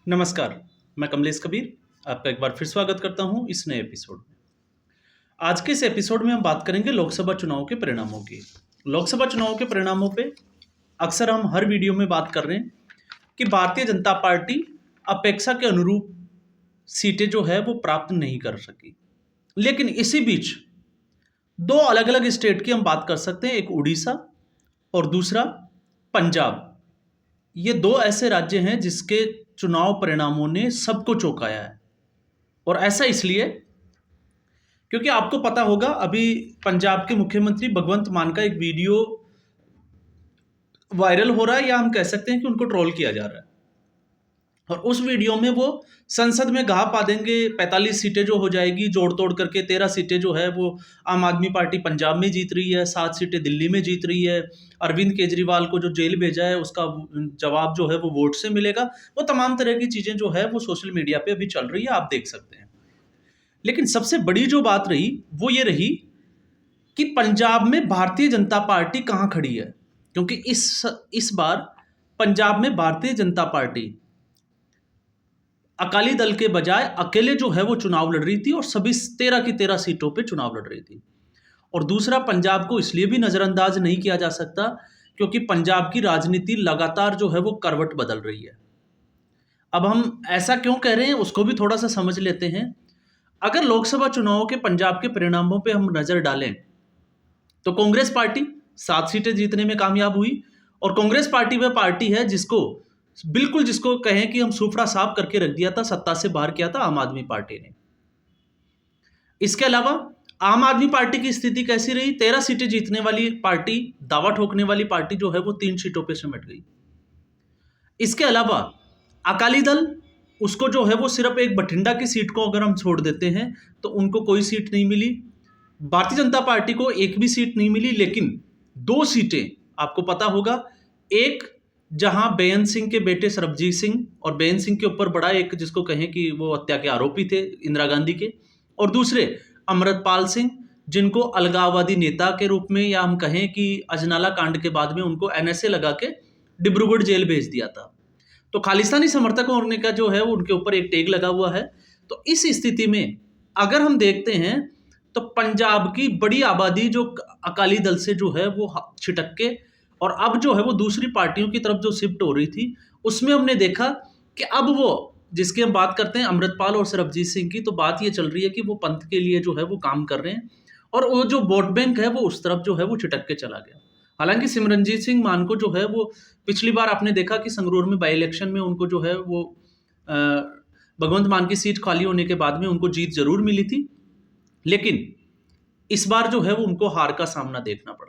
नमस्कार, मैं कमलेश कबीर आपका एक बार फिर स्वागत करता हूं इस नए एपिसोड में। आज के इस एपिसोड में हम बात करेंगे लोकसभा चुनाव के परिणामों की। लोकसभा चुनाव के परिणामों पे अक्सर हम हर वीडियो में बात कर रहे हैं कि भारतीय जनता पार्टी अपेक्षा के अनुरूप सीटें जो है वो प्राप्त नहीं कर सकी। लेकिन इसी बीच दो अलग अलग स्टेट की हम बात कर सकते हैं, एक उड़ीसा और दूसरा पंजाब। ये दो ऐसे राज्य हैं जिसके चुनाव परिणामों ने सबको चौंकाया है। और ऐसा इसलिए क्योंकि आपको पता होगा, अभी पंजाब के मुख्यमंत्री भगवंत मान का एक वीडियो वायरल हो रहा है, या हम कह सकते हैं कि उनको ट्रोल किया जा रहा है। और उस वीडियो में वो संसद में घा पा देंगे, 45 सीटें जो हो जाएगी जोड़ तोड़ करके, 13 सीटें जो है वो आम आदमी पार्टी पंजाब में जीत रही है, 7 सीटें दिल्ली में जीत रही है। अरविंद केजरीवाल को जो जेल भेजा है उसका जवाब जो है वो वोट से मिलेगा। वो तमाम तरह की चीज़ें जो है वो सोशल मीडिया पे अभी चल रही है, आप देख सकते हैं। लेकिन सबसे बड़ी जो बात रही वो ये रही कि पंजाब में भारतीय जनता पार्टी कहाँ खड़ी है। क्योंकि इस बार पंजाब में भारतीय जनता पार्टी अकाली दल के बजाय अकेले जो है वो चुनाव लड़ रही थी, और सभी 13 की 13 सीटों पे चुनाव लड़ रही थी। और दूसरा, पंजाब को इसलिए भी नज़रअंदाज नहीं किया जा सकता क्योंकि पंजाब की राजनीति लगातार जो है वो करवट बदल रही है। अब हम ऐसा क्यों कह रहे हैं उसको भी थोड़ा सा समझ लेते हैं। अगर लोकसभा चुनाव के पंजाब के परिणामों पे हम नज़र डालें तो कांग्रेस पार्टी 7 सीटें जीतने में कामयाब हुई। और कांग्रेस पार्टी वह पार्टी है जिसको कहें कि हम सुफड़ा साफ करके रख दिया था, सत्ता से बाहर किया था आम आदमी पार्टी ने। इसके अलावा आम आदमी पार्टी की स्थिति कैसी रही? 13 सीटें जीतने वाली पार्टी, दावा ठोकने वाली पार्टी जो है वो 3 सीटों पे सिमट गई। इसके अलावा अकाली दल, उसको जो है वो सिर्फ एक बठिंडा की सीट को अगर हम छोड़ देते हैं तो उनको कोई सीट नहीं मिली। भारतीय जनता पार्टी को एक भी सीट नहीं मिली, लेकिन 2 सीटें आपको पता होगा, एक जहां बेअंत सिंह के बेटे सरबजीत सिंह, और बेअंत सिंह के ऊपर बड़ा एक जिसको कहें कि वो हत्या के आरोपी थे इंदिरा गांधी के, और दूसरे अमृतपाल सिंह, जिनको अलगाववादी नेता के रूप में, या हम कहें कि अजनाला कांड के बाद में उनको एनएसए लगा के डिब्रूगढ़ जेल भेज दिया था। तो खालिस्तानी समर्थक होने का जो है वो उनके ऊपर एक टैग लगा हुआ है। तो इस स्थिति में अगर हम देखते हैं तो पंजाब की बड़ी आबादी जो अकाली दल से जो है वो छिटक के, और अब जो है वो दूसरी पार्टियों की तरफ जो शिफ्ट हो रही थी, उसमें हमने देखा कि अब वो जिसकी हम बात करते हैं अमृतपाल और सरबजीत सिंह की, तो बात ये चल रही है कि वो पंथ के लिए जो है वो काम कर रहे हैं, और वो जो वोट बैंक है वो उस तरफ जो है वो छिटक के चला गया। हालांकि सिमरनजीत सिंह मान को जो है वो पिछली बार आपने देखा कि संगरूर में बाई इलेक्शन में उनको जो है वो भगवंत मान की सीट खाली होने के बाद में उनको जीत जरूर मिली थी, लेकिन इस बार जो है वो उनको हार का सामना देखना पड़ा।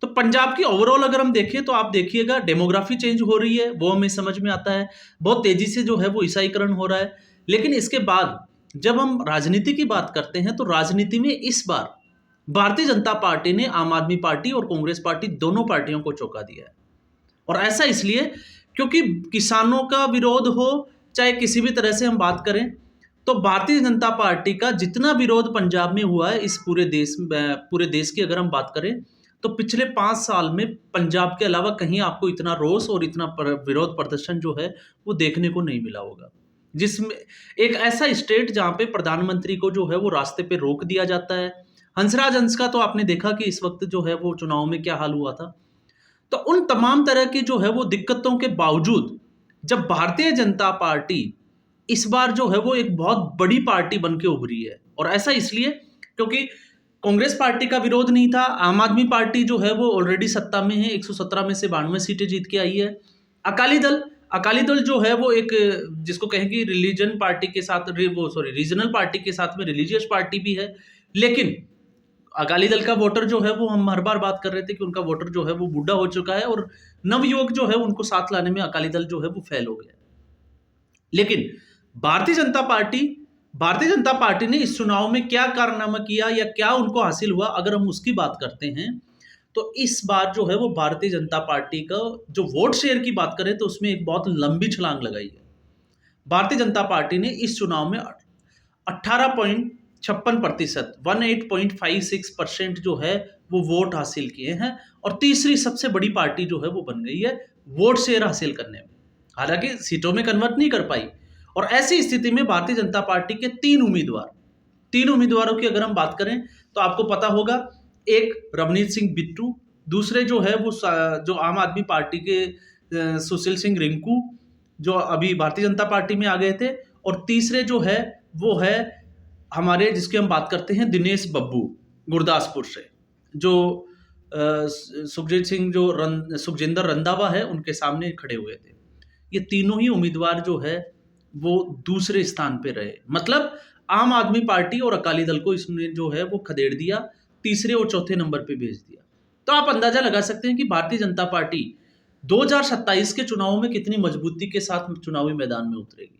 तो पंजाब की ओवरऑल अगर हम देखें तो आप देखिएगा डेमोग्राफी चेंज हो रही है, वो हमें समझ में आता है। बहुत तेजी से जो है वो ईसाईकरण हो रहा है। लेकिन इसके बाद जब हम राजनीति की बात करते हैं तो राजनीति में इस बार भारतीय जनता पार्टी ने आम आदमी पार्टी और कांग्रेस पार्टी दोनों पार्टियों को चौंका दिया है। और ऐसा इसलिए क्योंकि किसानों का विरोध हो, चाहे किसी भी तरह से हम बात करें, तो भारतीय जनता पार्टी का जितना विरोध पंजाब में हुआ है, इस पूरे देश की अगर हम बात करें तो पिछले 5 साल में पंजाब के अलावा कहीं आपको इतना रोष और इतना विरोध प्रदर्शन जो है वो देखने को नहीं मिला होगा। जिसमें एक ऐसा स्टेट जहां पे प्रधानमंत्री को जो है वो रास्ते पे रोक दिया जाता है। हंसराज हंस का तो आपने देखा कि इस वक्त जो है वो चुनाव में क्या हाल हुआ था। तो उन तमाम तरह की जो है वो दिक्कतों के बावजूद जब भारतीय जनता पार्टी इस बार जो है वो एक बहुत बड़ी पार्टी बन के उभरी है, और ऐसा इसलिए क्योंकि कांग्रेस पार्टी का विरोध नहीं था। आम आदमी पार्टी जो है वो ऑलरेडी सत्ता में है, 117 में से 92 सीटें जीत के आई है। अकाली दल जो है वो एक जिसको कहेंगे रीजनल पार्टी के साथ में रिलीजियस पार्टी भी है। लेकिन अकाली दल का वोटर जो है वो हम हर बार बात कर रहे थे कि उनका वोटर जो है वो बूढ़ा हो चुका है, और नवयुवक जो है उनको साथ लाने में अकाली दल जो है वो फेल हो गया। लेकिन भारतीय जनता पार्टी ने इस चुनाव में क्या कारनामा किया या क्या उनको हासिल हुआ, अगर हम उसकी बात करते हैं तो इस बार जो है वो भारतीय जनता पार्टी का जो वोट शेयर की बात करें तो उसमें एक बहुत लंबी छलांग लगाई है। भारतीय जनता पार्टी ने इस चुनाव में 18.56%, 18.56% जो है वो वोट हासिल किए हैं, और तीसरी सबसे बड़ी पार्टी जो है वो बन गई है वोट शेयर हासिल करने में। हालांकि सीटों में कन्वर्ट नहीं कर पाई। और ऐसी स्थिति में भारतीय जनता पार्टी के तीन उम्मीदवारों की अगर हम बात करें तो आपको पता होगा, एक रवनीत सिंह बिट्टू, दूसरे जो है वो जो आम आदमी पार्टी के सुशील सिंह रिंकू जो अभी भारतीय जनता पार्टी में आ गए थे, और तीसरे जो है वो है हमारे जिसकी हम बात करते हैं दिनेश बब्बू गुरदासपुर से, जो सुखजीत सिंह जो सुखजिंदर रंधावा है उनके सामने खड़े हुए थे। ये तीनों ही उम्मीदवार जो है वो दूसरे स्थान पे रहे, मतलब आम आदमी पार्टी और अकाली दल को इसने जो है वो खदेड़ दिया, तीसरे और चौथे नंबर पे भेज दिया। तो आप अंदाजा लगा सकते हैं कि भारतीय जनता पार्टी 2027 के चुनाव में कितनी मजबूती के साथ चुनावी मैदान में उतरेगी।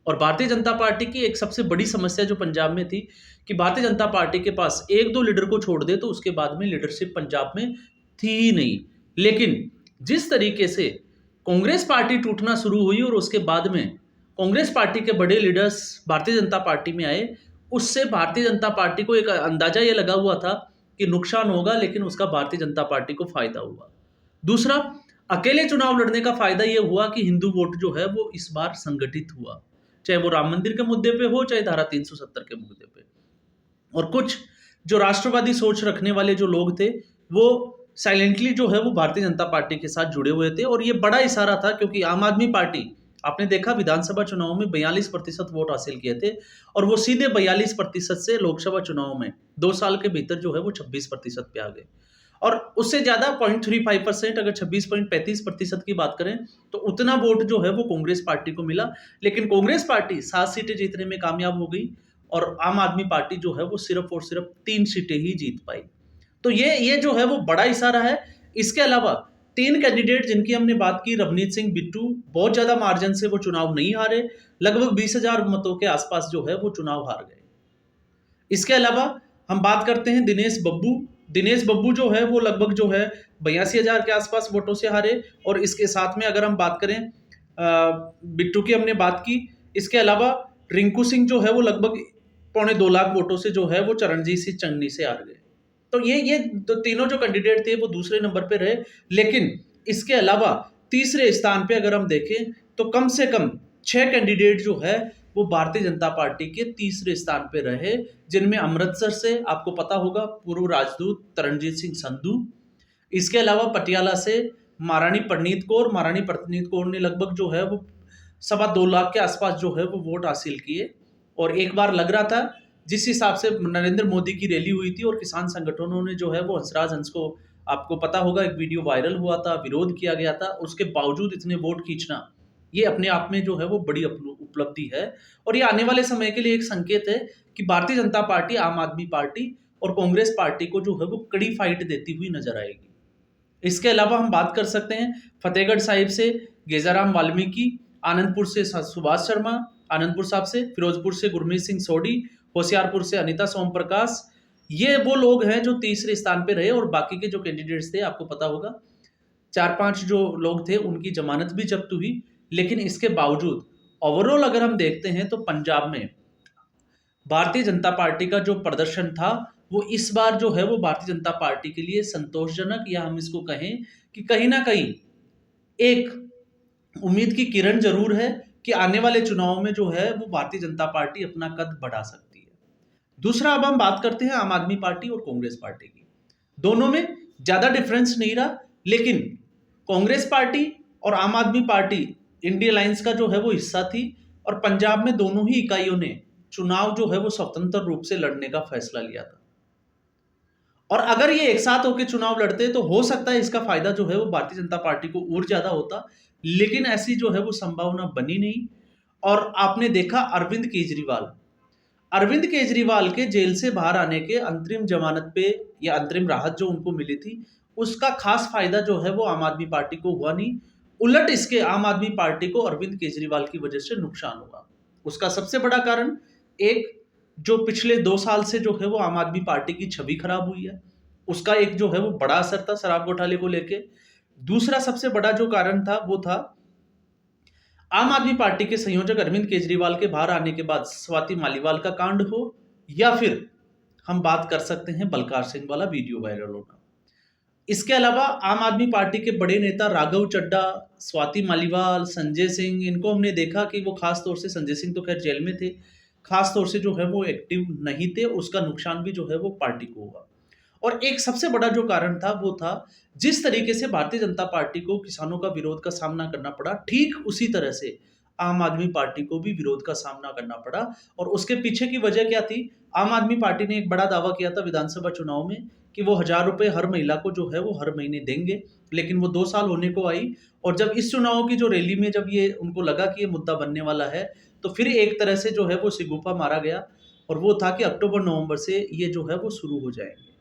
और भारतीय जनता पार्टी की एक सबसे बड़ी समस्या जो पंजाब में थी कि भारतीय जनता पार्टी के पास एक दो लीडर को छोड़ दे तो उसके बाद में लीडरशिप पंजाब में थी ही नहीं। लेकिन जिस तरीके से कांग्रेस पार्टी टूटना शुरू हुई और उसके बाद में कांग्रेस पार्टी के बड़े लीडर्स भारतीय जनता पार्टी में आए, उससे भारतीय जनता पार्टी को एक अंदाजा ये लगा हुआ था कि नुकसान होगा, लेकिन उसका भारतीय जनता पार्टी को फायदा हुआ। दूसरा, अकेले चुनाव लड़ने का फायदा यह हुआ कि हिंदू वोट जो है वो इस बार संगठित हुआ, चाहे वो राम मंदिर के मुद्दे पे हो, चाहे धारा 370 के मुद्दे पे। और कुछ जो राष्ट्रवादी सोच रखने वाले जो लोग थे वो साइलेंटली जो है वो भारतीय जनता पार्टी के साथ जुड़े हुए थे। और ये बड़ा इशारा था क्योंकि आम आदमी पार्टी, आपने देखा विधानसभा चुनाव में 42% वोट हासिल किए थे, और वो सीधे 42% से लोकसभा चुनाव में 2 साल के भीतर जो है वो 26% पे आ गए। और उससे ज्यादा 0.35%, अगर 26.35% की बात करें तो उतना वोट जो है वो कांग्रेस पार्टी को मिला। लेकिन कांग्रेस पार्टी 7 सीटें जीतने में कामयाब हो गई और आम आदमी पार्टी जो है वो सिर्फ और सिर्फ 3 सीटें ही जीत पाई। तो ये जो है वो बड़ा इशारा है। इसके अलावा 3 कैंडिडेट जिनकी हमने बात की, रवनीत सिंह बिट्टू बहुत ज्यादा मार्जिन से वो चुनाव नहीं हारे, लगभग 20,000 मतों के आसपास जो है वो चुनाव हार गए। इसके अलावा हम बात करते हैं दिनेश बब्बू जो है वो लगभग जो है 82,000 के आसपास वोटों से हारे। और इसके साथ में अगर हम बात करें बिट्टू की हमने बात की, इसके अलावा रिंकू सिंह जो है वो लगभग 2.25 लाख वोटों से जो है वो चरणजीत सिंह चन्नी से हार गए। तो ये तीनों जो कैंडिडेट थे वो दूसरे नंबर पे रहे। लेकिन इसके अलावा तीसरे स्थान पे अगर हम देखें तो कम से कम 6 कैंडिडेट जो है वो भारतीय जनता पार्टी के तीसरे स्थान पे रहे, जिनमें अमृतसर से आपको पता होगा पूर्व राजदूत तरनजीत सिंह संधू, इसके अलावा पटियाला से महारानी परनीत कौर ने लगभग जो है वो 2.25 लाख के आसपास जो है वो वोट हासिल किए। और एक बार लग रहा था जिस हिसाब से नरेंद्र मोदी की रैली हुई थी और किसान संगठनों ने जो है वो हंसराज हंस को, आपको पता होगा एक वीडियो वायरल हुआ था, विरोध किया गया था, उसके बावजूद इतने वोट खींचना ये अपने आप में जो है वो बड़ी उपलब्धि है। और ये आने वाले समय के लिए एक संकेत है कि भारतीय जनता पार्टी, आम आदमी पार्टी और कांग्रेस पार्टी को जो है वो कड़ी फाइट देती हुई नजर आएगी। इसके अलावा हम बात कर सकते हैं फतेहगढ़ साहिब से गेजाराम वाल्मीकि, आनंदपुर से सुभाष शर्मा आनंदपुर साहब से, फिरोजपुर से गुरमीत सिंह सोढ़ी, होशियारपुर से अनिता सोम प्रकाश। ये वो लोग हैं जो तीसरे स्थान पे रहे। और बाकी के जो कैंडिडेट्स थे आपको पता होगा 4-5 जो लोग थे उनकी जमानत भी जब्त हुई। लेकिन इसके बावजूद ओवरऑल अगर हम देखते हैं तो पंजाब में भारतीय जनता पार्टी का जो प्रदर्शन था वो इस बार जो है वो भारतीय जनता पार्टी के लिए संतोषजनक, या हम इसको कहें कि कहीं ना कहीं एक उम्मीद की किरण जरूर है कि आने वाले चुनाव में जो है वो भारतीय जनता पार्टी अपना कद बढ़ा सकती है। दूसरा, अब हम बात करते हैं आम आदमी पार्टी और कांग्रेस पार्टी की। दोनों में ज्यादा डिफरेंस नहीं रहा, लेकिन कांग्रेस पार्टी और आम आदमी पार्टी इंडिया अलायंस का जो है वो हिस्सा थी और पंजाब में दोनों ही इकाइयों ने चुनाव जो है वो स्वतंत्र रूप से लड़ने का फैसला लिया था। और अगर ये एक साथ होकर चुनाव लड़ते तो हो सकता है इसका फायदा जो है वो भारतीय जनता पार्टी को और ज्यादा होता, लेकिन ऐसी जो है वो संभावना बनी नहीं। और आपने देखा अरविंद केजरीवाल के जेल से बाहर आने के अंतरिम जमानत पे या अंतरिम राहत जो उनको मिली थी, उसका खास फायदा जो है वो आम आदमी पार्टी को हुआ नहीं। उलट इसके आम आदमी पार्टी को अरविंद केजरीवाल की वजह से नुकसान हुआ। उसका सबसे बड़ा कारण, एक जो पिछले 2 साल से जो है वो आम आदमी पार्टी की छवि खराब हुई है, उसका एक जो है वो बड़ा असर था शराब घोटाले को लेके। दूसरा सबसे बड़ा जो कारण था वो था आम आदमी पार्टी के संयोजक अरविंद केजरीवाल के बाहर आने के बाद स्वाति मालीवाल का कांड हो, या फिर हम बात कर सकते हैं बलकार सिंह वाला वीडियो वायरल होना। इसके अलावा आम आदमी पार्टी के बड़े नेता राघव चड्ढा, स्वाति मालीवाल, संजय सिंह, इनको हमने देखा कि वो खास तौर से, संजय सिंह तो खैर जेल में थे, खास तौर से जो है वो एक्टिव नहीं थे। उसका नुकसान भी जो है वो पार्टी को हुआ। और एक सबसे बड़ा जो कारण था वो था, जिस तरीके से भारतीय जनता पार्टी को किसानों का विरोध का सामना करना पड़ा, ठीक उसी तरह से आम आदमी पार्टी को भी विरोध का सामना करना पड़ा। और उसके पीछे की वजह क्या थी? आम आदमी पार्टी ने एक बड़ा दावा किया था विधानसभा चुनाव में कि वो 1000 रुपए हर महिला को जो है वो हर महीने देंगे। लेकिन वो 2 साल होने को आई, और जब इस चुनाव की जो रैली में जब ये उनको लगा कि ये मुद्दा बनने वाला है, तो फिर एक तरह से जो है वो सिगुफा मारा गया, और वो था कि अक्टूबर-नवंबर से ये जो है वो शुरू हो जाएंगे।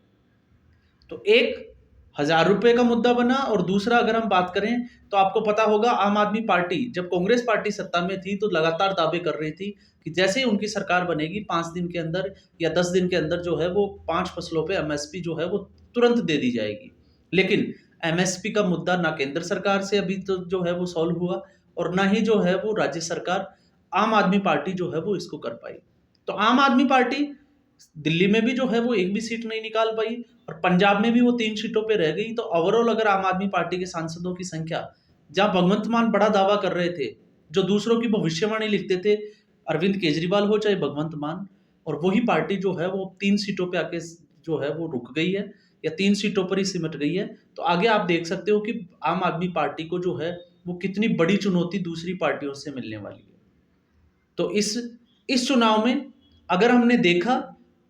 तो एक 1000 रुपए का मुद्दा बना, और दूसरा अगर हम बात करें तो आपको पता होगा आम आदमी पार्टी, जब कांग्रेस पार्टी सत्ता में थी तो लगातार दावे कर रही थी कि जैसे ही उनकी सरकार बनेगी 5 दिन के अंदर या 10 दिन के अंदर जो है वो 5 फसलों पे एमएसपी जो है वो तुरंत दे दी जाएगी। लेकिन एमएसपी का मुद्दा ना केंद्र सरकार से अभी तो जो है वो सॉल्व हुआ, और ना ही जो है वो राज्य सरकार, आम आदमी पार्टी जो है वो इसको कर पाई। तो आम आदमी पार्टी दिल्ली में भी जो है वो एक भी सीट नहीं निकाल पाई, और पंजाब में भी वो 3 सीटों पे रह गई। तो ओवरऑल अगर आम आदमी पार्टी के सांसदों की संख्या, जहां भगवंत मान बड़ा दावा कर रहे थे, जो दूसरों की भविष्यवाणी लिखते थे, अरविंद केजरीवाल हो चाहे भगवंत मान, और वही पार्टी जो है वो 3 सीटों पे आके जो है वो रुक गई है, या 3 सीटों पर ही सिमट गई है। तो आगे आप देख सकते हो कि आम आदमी पार्टी को जो है वो कितनी बड़ी चुनौती दूसरी पार्टियों से मिलने वाली है। तो इस चुनाव में अगर हमने देखा,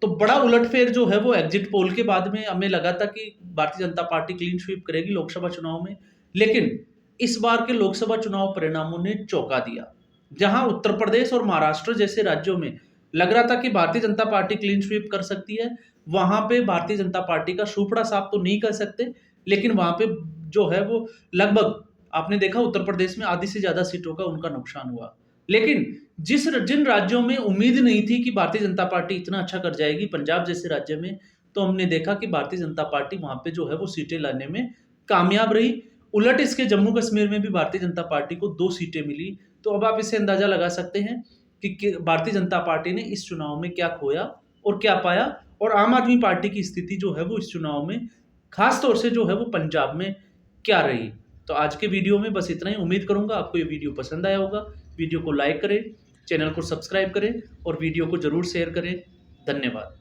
तो बड़ा उलटफेर जो है वो एग्जिट पोल के बाद में हमें लगा था कि Bharatiya Janata party clean sweep करेगी लोकसभा चुनाव में। लेकिन इस बार के लोकसभा चुनाव परिणामों ने चौंका दिया। जहां उत्तर प्रदेश और महाराष्ट्र जैसे राज्यों में लग रहा था कि Bharatiya Janata party clean sweep कर सकती है, वहां पे भारतीय जनता पार्टी का सूपड़ा साफ तो नहीं कर सकते, लेकिन वहां पे जो है वो लगभग, आपने देखा उत्तर प्रदेश में आधी से ज्यादा सीटों का उनका नुकसान हुआ। लेकिन जिन राज्यों में उम्मीद नहीं थी कि भारतीय जनता पार्टी इतना अच्छा कर जाएगी, पंजाब जैसे राज्य में, तो हमने देखा कि भारतीय जनता पार्टी वहां पे जो है वो सीटें लाने में कामयाब रही। उलट इसके जम्मू कश्मीर में भी भारतीय जनता पार्टी को 2 सीटें मिली। तो अब आप इससे अंदाजा लगा सकते हैं कि भारतीय जनता पार्टी ने इस चुनाव में क्या खोया और क्या पाया, और आम आदमी पार्टी की स्थिति जो है वो इस चुनाव में, खास तौर से जो है वो पंजाब में, क्या रही। तो आज के वीडियो में बस इतना ही। उम्मीद करूंगा आपको ये वीडियो पसंद आया होगा। वीडियो को लाइक करें, चैनल को सब्सक्राइब करें, और वीडियो को ज़रूर शेयर करें। धन्यवाद।